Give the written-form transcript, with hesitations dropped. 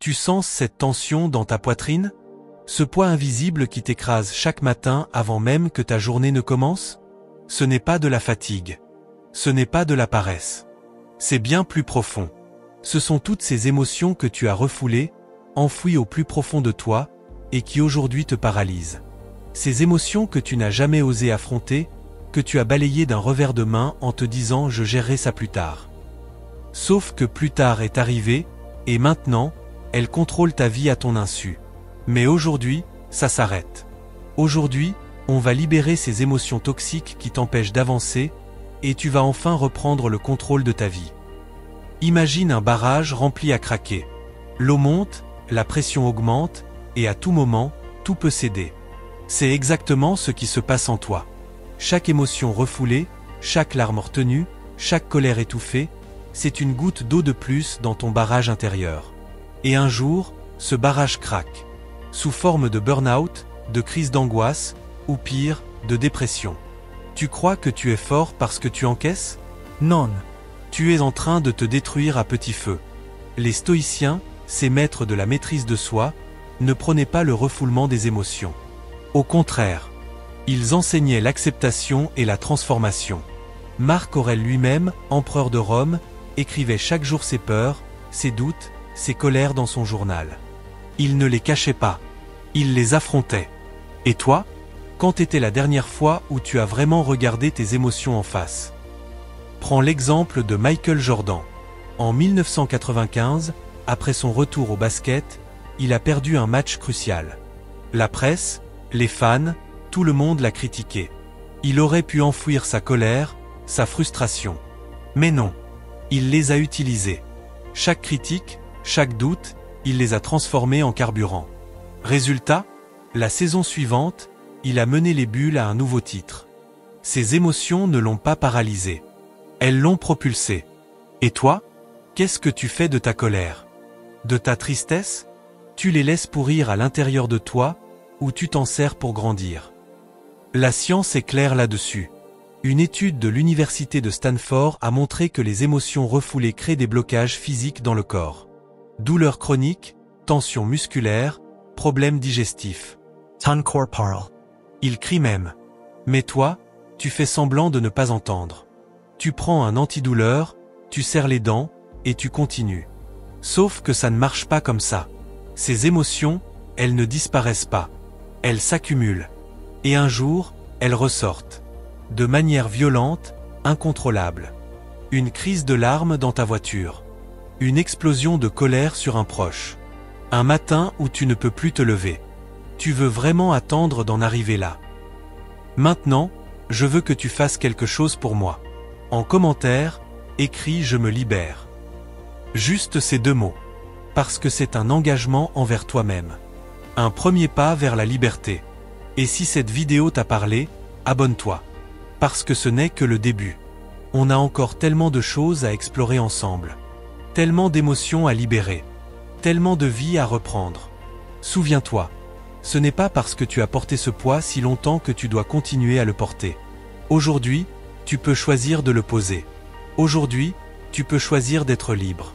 Tu sens cette tension dans ta poitrine? Ce poids invisible qui t'écrase chaque matin avant même que ta journée ne commence? Ce n'est pas de la fatigue. Ce n'est pas de la paresse. C'est bien plus profond. Ce sont toutes ces émotions que tu as refoulées, enfouies au plus profond de toi, et qui aujourd'hui te paralysent. Ces émotions que tu n'as jamais osé affronter, que tu as balayées d'un revers de main en te disant « je gérerai ça plus tard ». Sauf que plus tard est arrivé, et maintenant, elles contrôlent ta vie à ton insu. Mais aujourd'hui, ça s'arrête. Aujourd'hui, on va libérer ces émotions toxiques qui t'empêchent d'avancer, et tu vas enfin reprendre le contrôle de ta vie. Imagine un barrage rempli à craquer. L'eau monte, la pression augmente, et à tout moment, tout peut céder. C'est exactement ce qui se passe en toi. Chaque émotion refoulée, chaque larme retenue, chaque colère étouffée, c'est une goutte d'eau de plus dans ton barrage intérieur. Et un jour, ce barrage craque. Sous forme de burn-out, de crise d'angoisse, ou pire, de dépression. Tu crois que tu es fort parce que tu encaisses? Non. Tu es en train de te détruire à petit feu. Les stoïciens, ces maîtres de la maîtrise de soi, ne prenaient pas le refoulement des émotions. Au contraire, ils enseignaient l'acceptation et la transformation. Marc Aurèle lui-même, empereur de Rome, écrivait chaque jour ses peurs, ses doutes, ses colères dans son journal. Il ne les cachait pas. Il les affrontait. Et toi? Quand était la dernière fois où tu as vraiment regardé tes émotions en face? Prends l'exemple de Michael Jordan. En 1995, après son retour au basket, il a perdu un match crucial. La presse, les fans, tout le monde l'a critiqué. Il aurait pu enfouir sa colère, sa frustration. Mais non. Il les a utilisés. Chaque critique, chaque doute, il les a transformés en carburant. Résultat, la saison suivante, il a mené les Bulls à un nouveau titre. Ses émotions ne l'ont pas paralysé. Elles l'ont propulsé. Et toi? Qu'est-ce que tu fais de ta colère? De ta tristesse? Tu les laisses pourrir à l'intérieur de toi, ou tu t'en sers pour grandir? La science est claire là-dessus. Une étude de l'université de Stanford a montré que les émotions refoulées créent des blocages physiques dans le corps. Douleurs chroniques, tensions musculaires, problèmes digestifs. Ton corps parle. Il crie même. Mais toi, tu fais semblant de ne pas entendre. Tu prends un antidouleur, tu serres les dents, et tu continues. Sauf que ça ne marche pas comme ça. Ces émotions, elles ne disparaissent pas. Elles s'accumulent. Et un jour, elles ressortent. De manière violente, incontrôlable. Une crise de larmes dans ta voiture. Une explosion de colère sur un proche. Un matin où tu ne peux plus te lever. Tu veux vraiment attendre d'en arriver là. Maintenant, je veux que tu fasses quelque chose pour moi. En commentaire, écris « Je me libère ». Juste ces deux mots. Parce que c'est un engagement envers toi-même. Un premier pas vers la liberté. Et si cette vidéo t'a parlé, abonne-toi. Parce que ce n'est que le début. On a encore tellement de choses à explorer ensemble. Tellement d'émotions à libérer. Tellement de vie à reprendre. Souviens-toi, ce n'est pas parce que tu as porté ce poids si longtemps que tu dois continuer à le porter. Aujourd'hui, tu peux choisir de le poser. Aujourd'hui, tu peux choisir d'être libre.